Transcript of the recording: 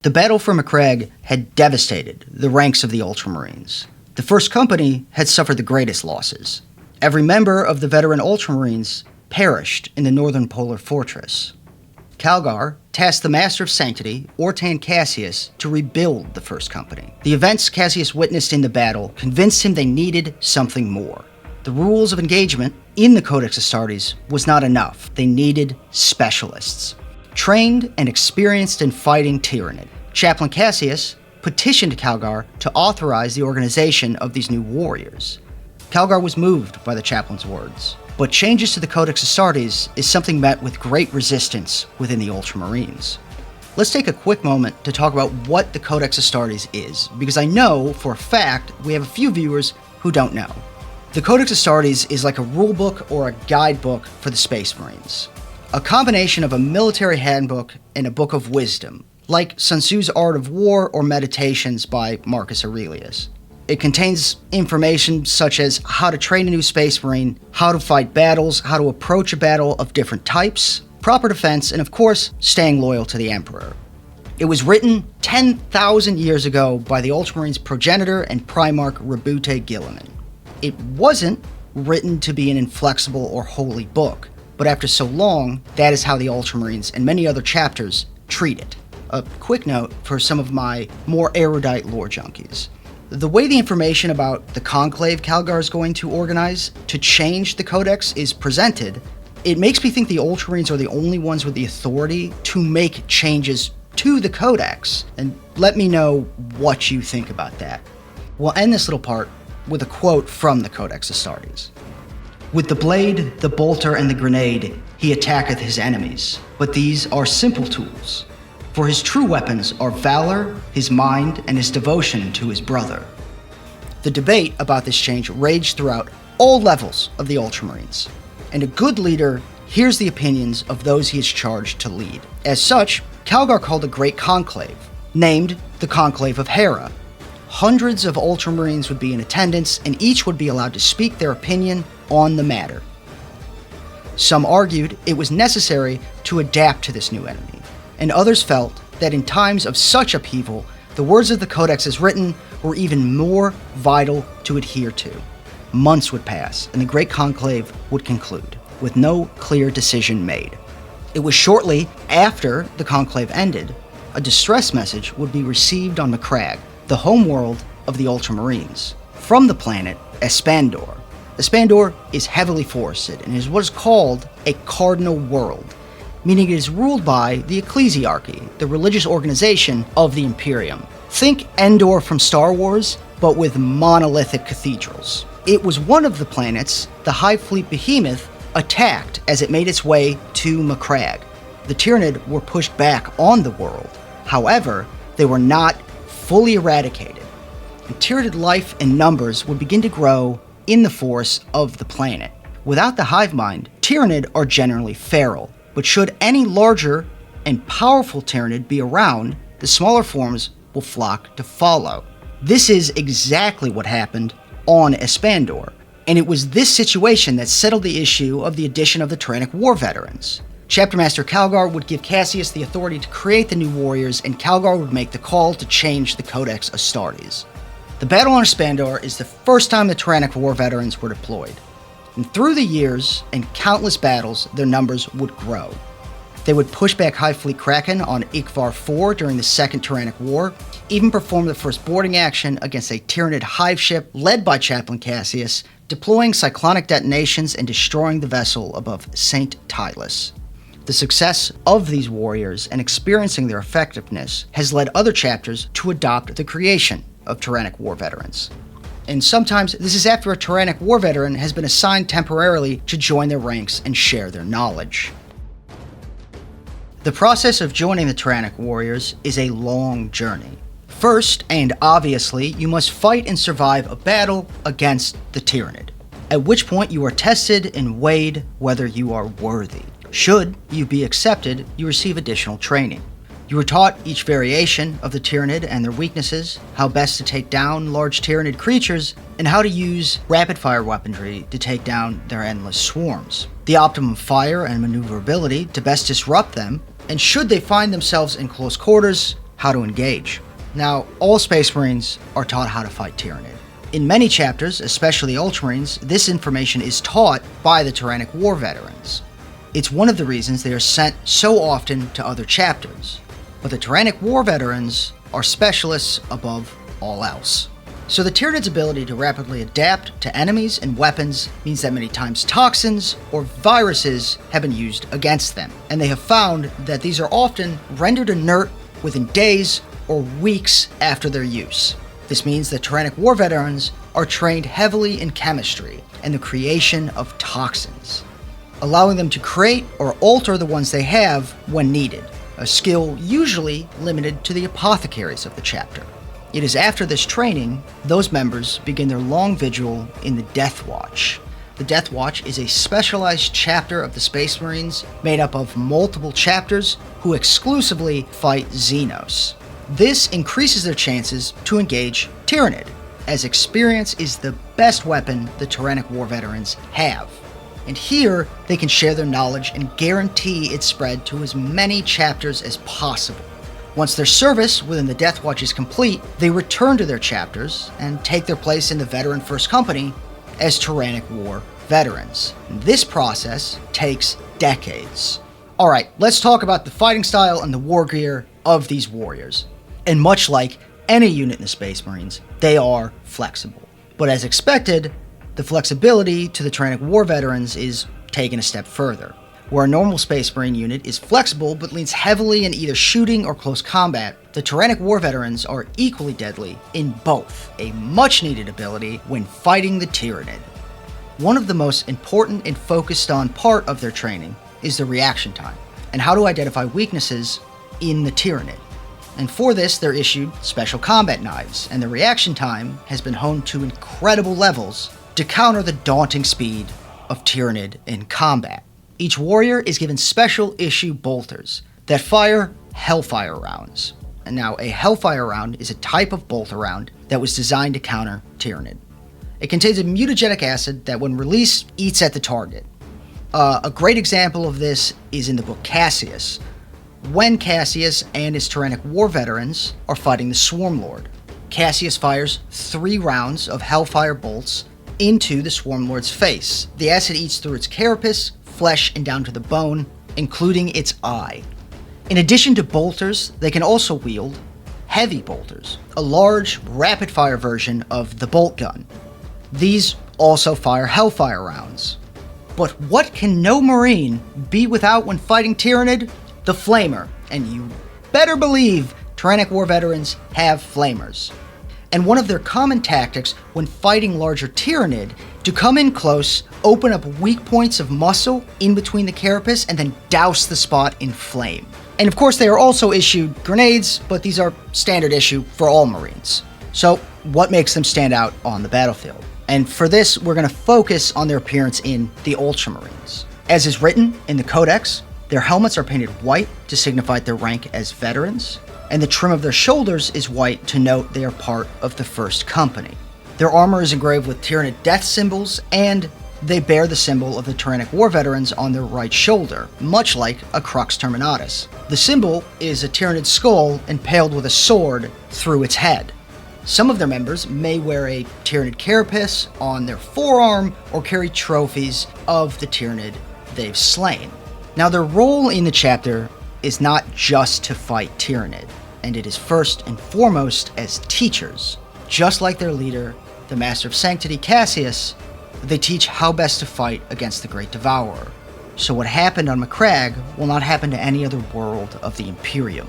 The battle for Macragge had devastated the ranks of the Ultramarines. The First Company had suffered the greatest losses. Every member of the veteran Ultramarines perished in the northern polar fortress. Calgar tasked the Master of Sanctity, Ortan Cassius, to rebuild the First Company. The events Cassius witnessed in the battle convinced him they needed something more. The rules of engagement in the Codex Astartes was not enough. They needed specialists, trained and experienced in fighting Tyranid. Chaplain Cassius petitioned Calgar to authorize the organization of these new warriors. Calgar was moved by the chaplain's words, but changes to the Codex Astartes is something met with great resistance within the Ultramarines. Let's take a quick moment to talk about what the Codex Astartes is, because I know for a fact we have a few viewers who don't know. The Codex Astartes is like a rulebook or a guidebook for the Space Marines. A combination of a military handbook and a book of wisdom, like Sun Tzu's Art of War or Meditations by Marcus Aurelius. It contains information such as how to train a new Space Marine, how to fight battles, how to approach a battle of different types, proper defense, and of course, staying loyal to the Emperor. It was written 10,000 years ago by the Ultramarines' progenitor and Primarch Rabute Guilliman. It wasn't written to be an inflexible or holy book, but after so long, that is how the Ultramarines and many other chapters treat it. A quick note for some of my more erudite lore junkies. The way the information about the conclave Calgar is going to organize to change the Codex is presented, it makes me think the Ultramarines are the only ones with the authority to make changes to the Codex, and let me know what you think about that. We'll end this little part with a quote from the Codex Astartes. With the blade, the bolter, and the grenade, he attacketh his enemies, but these are simple tools. For his true weapons are valor, his mind, and his devotion to his brother. The debate about this change raged throughout all levels of the Ultramarines, and a good leader hears the opinions of those he is charged to lead. As such, Calgar called a great conclave, named the Conclave of Hera. Hundreds of Ultramarines would be in attendance, and each would be allowed to speak their opinion on the matter. Some argued it was necessary to adapt to this new enemy, and others felt that in times of such upheaval, the words of the Codex as written were even more vital to adhere to. Months would pass, and the Great Conclave would conclude, with no clear decision made. It was shortly after the conclave ended, a distress message would be received on Macragge, the homeworld of the Ultramarines, from the planet Espandor. Espandor is heavily forested and is what is called a cardinal world, meaning it is ruled by the ecclesiarchy, the religious organization of the Imperium. Think Endor from Star Wars, but with monolithic cathedrals. It was one of the planets the Hive Fleet Behemoth attacked as it made its way to Macragge. The Tyranid were pushed back on the world. However, they were not fully eradicated, and Tyranid life and numbers would begin to grow in the force of the planet. Without the hive mind, Tyranid are generally feral, but should any larger and powerful Tyranid be around, the smaller forms will flock to follow. This is exactly what happened on Espandor, and it was this situation that settled the issue of the addition of the Tyrannic War Veterans. Chapter Master Calgar would give Cassius the authority to create the new warriors, and Calgar would make the call to change the Codex Astartes. The battle on Espandor is the first time the Tyrannic War Veterans were deployed, and through the years and countless battles, their numbers would grow. They would push back Hive Fleet Kraken on Ikvar IV during the Second Tyrannic War, even perform the first boarding action against a Tyranid hive ship led by Chaplain Cassius, deploying cyclonic detonations and destroying the vessel above St. Tylus. The success of these warriors and experiencing their effectiveness has led other chapters to adopt the creation of Tyrannic War Veterans. And sometimes this is after a Tyrannic War Veteran has been assigned temporarily to join their ranks and share their knowledge. The process of joining the Tyrannic Warriors is a long journey. First, and obviously, you must fight and survive a battle against the Tyranid, at which point you are tested and weighed whether you are worthy. Should you be accepted, you receive additional training. You are taught each variation of the Tyranid and their weaknesses, how best to take down large Tyranid creatures, and how to use rapid-fire weaponry to take down their endless swarms. The optimum fire and maneuverability to best disrupt them, and should they find themselves in close quarters, how to engage. Now, all Space Marines are taught how to fight Tyranid. In many chapters, especially Ultramarines, this information is taught by the Tyrannic War Veterans. It's one of the reasons they are sent so often to other chapters. But the Tyrannic War Veterans are specialists above all else. So the Tyranid's ability to rapidly adapt to enemies and weapons means that many times toxins or viruses have been used against them, and they have found that these are often rendered inert within days or weeks after their use. This means that Tyrannic War Veterans are trained heavily in chemistry and the creation of toxins, allowing them to create or alter the ones they have when needed, a skill usually limited to the apothecaries of the chapter. It is after this training, those members begin their long vigil in the Death Watch. The Death Watch is a specialized chapter of the Space Marines made up of multiple chapters who exclusively fight Xenos. This increases their chances to engage Tyranid, as experience is the best weapon the Tyrannic War Veterans have. And here, they can share their knowledge and guarantee its spread to as many chapters as possible. Once their service within the Death Watch is complete, they return to their chapters and take their place in the Veteran First Company as Tyrannic War Veterans. This process takes decades. Alright, let's talk about the fighting style and the war gear of these warriors. And much like any unit in the Space Marines, they are flexible. But as expected, the flexibility to the Tyrannic War Veterans is taken a step further. Where a normal Space Marine unit is flexible but leans heavily in either shooting or close combat, the Tyrannic War Veterans are equally deadly in both, a much-needed ability when fighting the Tyranid. One of the most important and focused on part of their training is the reaction time, and how to identify weaknesses in the Tyranid. And for this, they're issued special combat knives, and the reaction time has been honed to incredible levels to counter the daunting speed of Tyranid in combat. Each warrior is given special issue bolters that fire Hellfire rounds. And now, a Hellfire round is a type of bolter round that was designed to counter Tyranid. It contains a mutagenic acid that, when released, eats at the target. A great example of this is in the book Cassius, when Cassius and his Tyrannic War Veterans are fighting the Swarm Lord. Cassius fires 3 rounds of Hellfire bolts into the Swarm Lord's face. The acid eats through its carapace, flesh, and down to the bone, including its eye. In addition to bolters, they can also wield heavy bolters, a large, rapid-fire version of the bolt gun. These also fire Hellfire rounds. But what can no Marine be without when fighting Tyranid? The Flamer. And you better believe Tyrannic War Veterans have flamers. And one of their common tactics when fighting larger Tyranid, to come in close, open up weak points of muscle in between the carapace, and then douse the spot in flame. And of course, they are also issued grenades, but these are standard issue for all Marines. So, what makes them stand out on the battlefield? And for this, we're going to focus on their appearance in the Ultramarines. As is written in the Codex, their helmets are painted white to signify their rank as veterans, and the trim of their shoulders is white to note they are part of the First Company. Their armor is engraved with Tyranid death symbols, and they bear the symbol of the Tyrannic War Veterans on their right shoulder, much like a Crux Terminatus. The symbol is a Tyranid skull impaled with a sword through its head. Some of their members may wear a Tyranid carapace on their forearm or carry trophies of the Tyranid they've slain. Now, their role in the chapter is not just to fight Tyranid, and it is first and foremost as teachers. Just like their leader, the Master of Sanctity Cassius, they teach how best to fight against the Great Devourer. So what happened on Macragge will not happen to any other world of the Imperium.